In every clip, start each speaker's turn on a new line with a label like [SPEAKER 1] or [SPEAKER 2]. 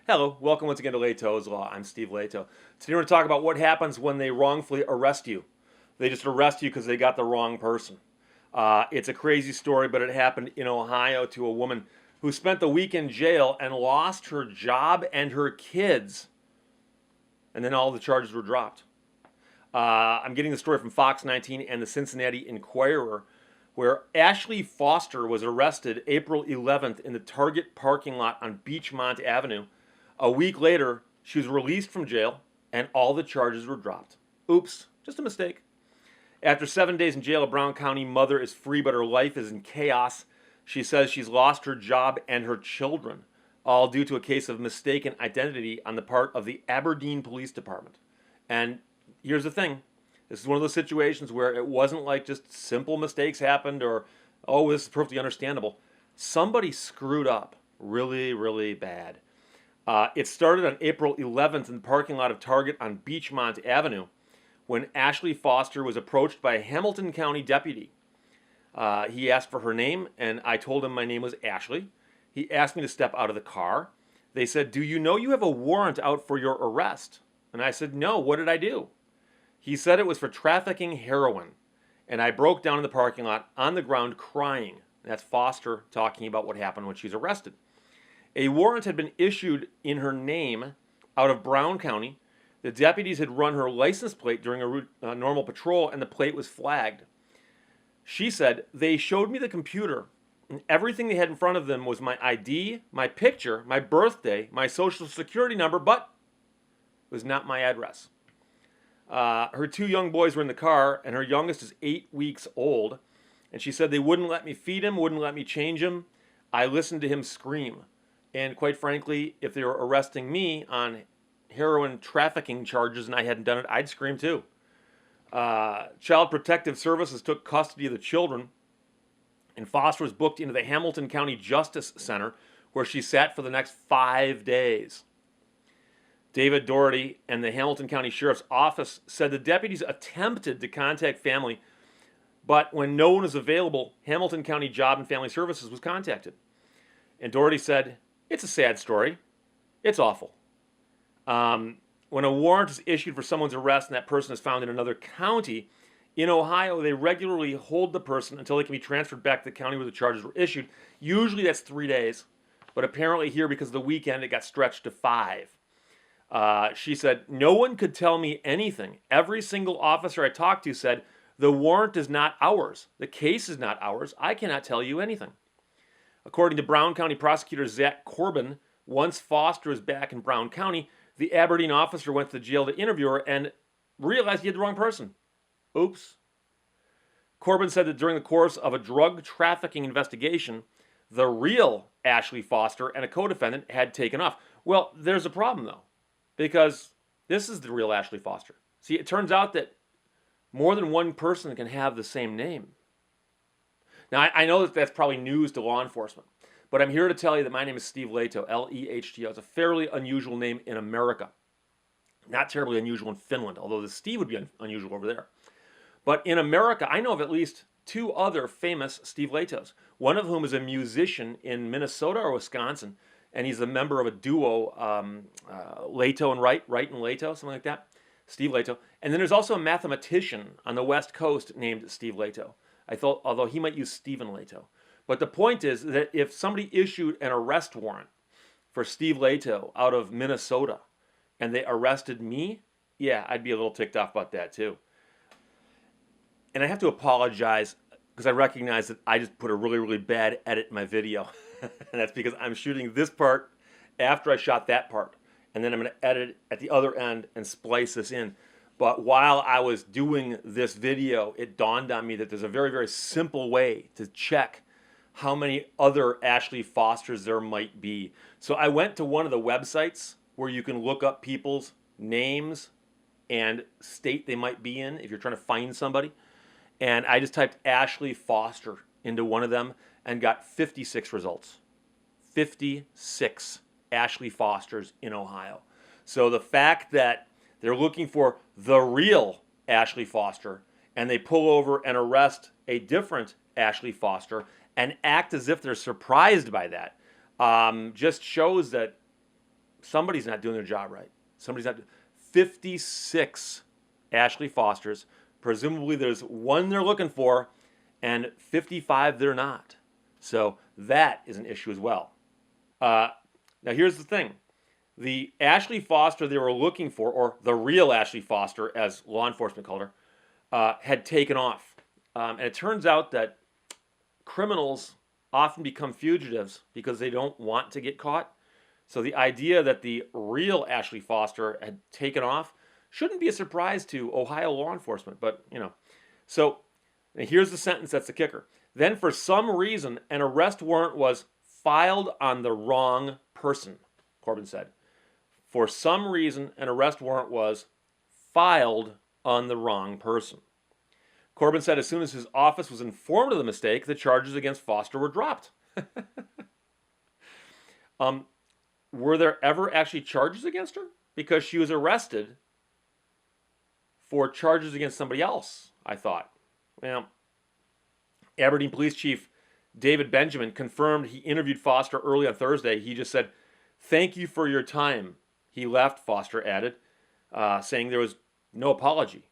[SPEAKER 1] Hello, welcome once again to Lehto's Law. I'm Steve Lehto. Today we're going to talk about what happens when they wrongfully arrest you. They just arrest you because they got the wrong person. It's a crazy story, but it happened in Ohio to a woman who spent the week in jail and lost her job and her kids. And then all the charges were dropped. I'm getting the story from Fox 19 and the Cincinnati Enquirer, where Ashley Foster was arrested April 11th in the Target parking lot on Beachmont Avenue. A week later, she was released from jail and all the charges were dropped. Oops, just a mistake. After 7 days in jail, a Brown County mother is free, but her life is in chaos. She says she's lost her job and her children, all due to a case of mistaken identity on the part of the Aberdeen Police Department. And here's the thing. This is one of those situations where it wasn't like just simple mistakes happened or, oh, this is perfectly understandable. Somebody screwed up really, really bad. It started on April 11th in the parking lot of Target on Beachmont Avenue when Ashley Foster was approached by a Hamilton County deputy. He asked for her name, and I told him my name was Ashley. He asked me to step out of the car. They said, "Do you know you have a warrant out for your arrest?" And I said, "No, what did I do?" He said it was for trafficking heroin. And I broke down in the parking lot on the ground crying. That's Foster talking about what happened when she was arrested. A warrant had been issued in her name out of Brown County. The deputies had run her license plate during a normal patrol, and the plate was flagged. She said, "They showed me the computer, and everything they had in front of them was my ID, my picture, my birthday, my social security number, but it was not my address." Her two young boys were in the car, and her youngest is 8 weeks old. And she said they wouldn't let me feed him, wouldn't let me change him. I listened to him scream. And quite frankly, if they were arresting me on heroin trafficking charges and I hadn't done it, I'd scream too. Child Protective Services took custody of the children, and Foster was booked into the Hamilton County Justice Center, where she sat for the next 5 days. David Doherty and the Hamilton County Sheriff's Office said the deputies attempted to contact family, but when no one was available, Hamilton County Job and Family Services was contacted. And Doherty said, "It's a sad story. It's awful. When a warrant is issued for someone's arrest and that person is found in another county, in Ohio, they regularly hold the person until they can be transferred back to the county where the charges were issued. Usually that's 3 days, but apparently here, because of the weekend, it got stretched to 5. She said, "No one could tell me anything. Every single officer I talked to said, the warrant is not ours. The case is not ours. I cannot tell you anything." According to Brown County prosecutor Zach Corbin, once Foster was back in Brown County, the Aberdeen officer went to the jail to interview her and realized he had the wrong person. Oops. Corbin said that during the course of a drug trafficking investigation, the real Ashley Foster and a co-defendant had taken off. Well, there's a problem though, because this is the real Ashley Foster. See, it turns out that more than one person can have the same name. Now, I know that that's probably news to law enforcement, but I'm here to tell you that my name is Steve Lehto, Lehto. It's a fairly unusual name in America. Not terribly unusual in Finland, although the Steve would be unusual over there. But in America, I know of at least 2 other famous Steve Lehtos, one of whom is a musician in Minnesota or Wisconsin, and he's a member of a duo, Lehto and Wright and Lehto, something like that, Steve Lehto. And then there's also a mathematician on the West Coast named Steve Lehto. I thought, although he might use Stephen Lehto. But the point is that if somebody issued an arrest warrant for Steve Lehto out of Minnesota and they arrested me, yeah, I'd be a little ticked off about that too. And I have to apologize because I recognize that I just put a really, really bad edit in my video. And that's because I'm shooting this part after I shot that part. And then I'm going to edit at the other end and splice this in. But while I was doing this video, it dawned on me that there's a very, very simple way to check how many other Ashley Fosters there might be. So I went to one of the websites where you can look up people's names and state they might be in if you're trying to find somebody. And I just typed Ashley Foster into one of them and got 56 results. 56 Ashley Fosters in Ohio. So the fact that they're looking for the real Ashley Foster and they pull over and arrest a different Ashley Foster and act as if they're surprised by that just shows that somebody's not doing their job right. Somebody's not. 56 Ashley Fosters. Presumably there's one they're looking for, and 55 they're not. So that is an issue as well. Now here's the thing. The Ashley Foster they were looking for, or the real Ashley Foster, as law enforcement called her, had taken off. And it turns out that criminals often become fugitives because they don't want to get caught. So the idea that the real Ashley Foster had taken off shouldn't be a surprise to Ohio law enforcement. But, so here's the sentence that's the kicker. Then for some reason, an arrest warrant was filed on the wrong person, Corbin said. For some reason, an arrest warrant was filed on the wrong person. Corbin said as soon as his office was informed of the mistake, the charges against Foster were dropped. Were there ever actually charges against her? Because she was arrested for charges against somebody else, I thought. Well, Aberdeen Police Chief David Benjamin confirmed he interviewed Foster early on Thursday. He just said, "Thank you for your time." He left, Foster added, saying there was no apology.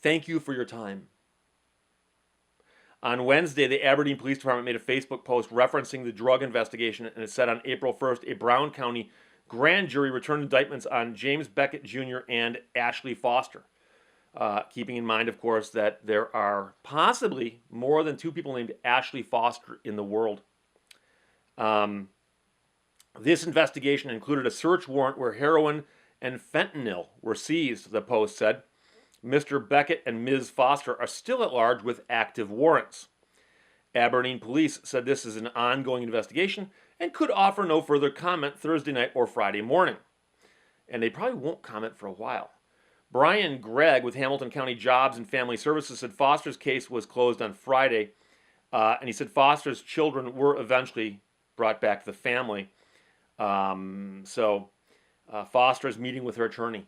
[SPEAKER 1] Thank you for your time. On Wednesday, the Aberdeen Police Department made a Facebook post referencing the drug investigation, and it said on April 1st, a Brown County grand jury returned indictments on James Beckett Jr. and Ashley Foster. Keeping in mind, of course, that there are possibly more than two people named Ashley Foster in the world. This investigation included a search warrant where heroin and fentanyl were seized, the Post said. Mr. Beckett and Ms. Foster are still at large with active warrants. Aberdeen police said this is an ongoing investigation and could offer no further comment Thursday night or Friday morning. And they probably won't comment for a while. Brian Gregg with Hamilton County Jobs and Family Services said Foster's case was closed on Friday, and he said Foster's children were eventually brought back to the family. So Foster is meeting with her attorney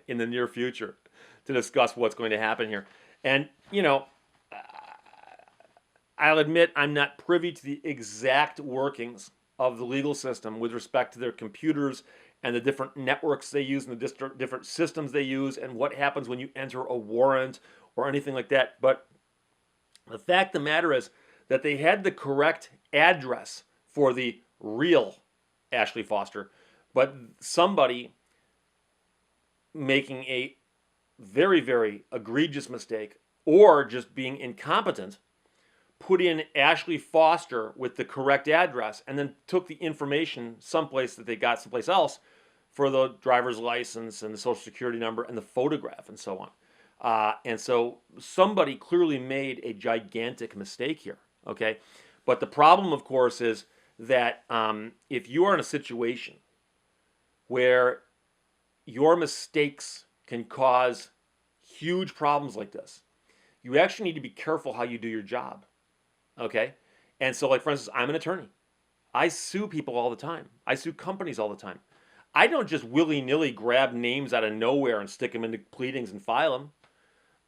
[SPEAKER 1] in the near future to discuss what's going to happen here. And, I'll admit I'm not privy to the exact workings of the legal system with respect to their computers and the different networks they use and the different systems they use and what happens when you enter a warrant or anything like that. But the fact of the matter is that they had the correct address for the real Ashley Foster, but somebody making a very, very egregious mistake or just being incompetent put in Ashley Foster with the correct address and then took the information someplace that they got someplace else for the driver's license and the social security number and the photograph and so on. And so somebody clearly made a gigantic mistake here, okay? But the problem, of course, is that if you are in a situation where your mistakes can cause huge problems like this, you actually need to be careful how you do your job, okay? And so, like, for instance, I'm an attorney. I sue people all the time. I sue companies all the time. I don't just willy-nilly grab names out of nowhere and stick them into pleadings and file them.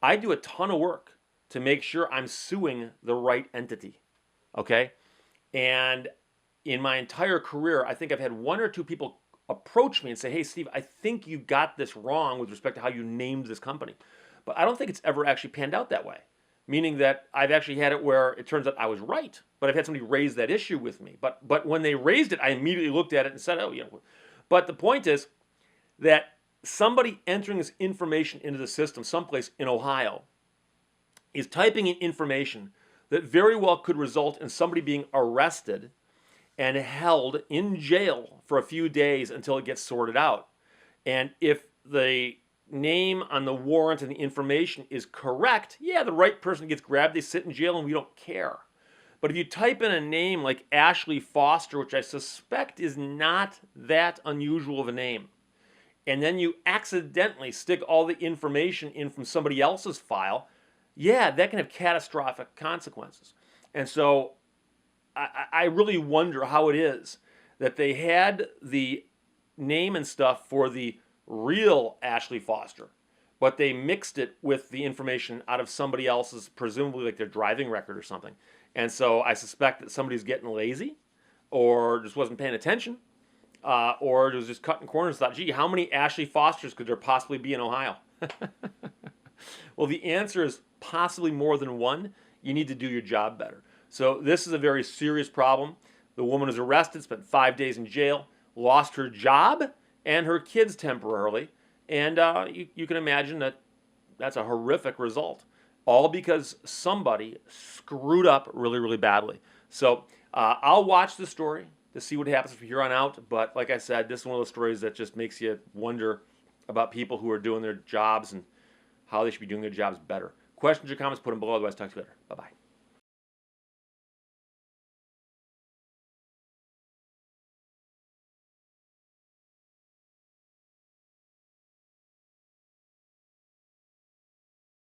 [SPEAKER 1] I do a ton of work to make sure I'm suing the right entity, okay? And in my entire career, I think I've had one or two people approach me and say, "Hey, Steve, I think you got this wrong with respect to how you named this company." But I don't think it's ever actually panned out that way, meaning that I've actually had it where it turns out I was right, but I've had somebody raise that issue with me. But when they raised it, I immediately looked at it and said, "Oh, you know." But the point is that somebody entering this information into the system someplace in Ohio is typing in information that very well could result in somebody being arrested and held in jail for a few days until it gets sorted out. And if the name on the warrant and the information is correct, yeah, the right person gets grabbed, they sit in jail, and we don't care. But if you type in a name like Ashley Foster, which I suspect is not that unusual of a name, and then you accidentally stick all the information in from somebody else's file, yeah, that can have catastrophic consequences. And so I really wonder how it is that they had the name and stuff for the real Ashley Foster, but they mixed it with the information out of somebody else's, presumably like their driving record or something. And so I suspect that somebody's getting lazy or just wasn't paying attention. or it was just cutting corners. Thought, gee, how many Ashley Fosters could there possibly be in Ohio? Well, the answer is possibly more than one. You need to do your job better. So this is a very serious problem. The woman was arrested, spent 5 days in jail, lost her job and her kids temporarily, and you can imagine that that's a horrific result, all because somebody screwed up really, really badly. So I'll watch the story to see what happens from here on out. But like I said, this is one of those stories that just makes you wonder about people who are doing their jobs and how they should be doing their jobs better. Questions or comments, put them below. Otherwise, talk to you later. Bye-bye.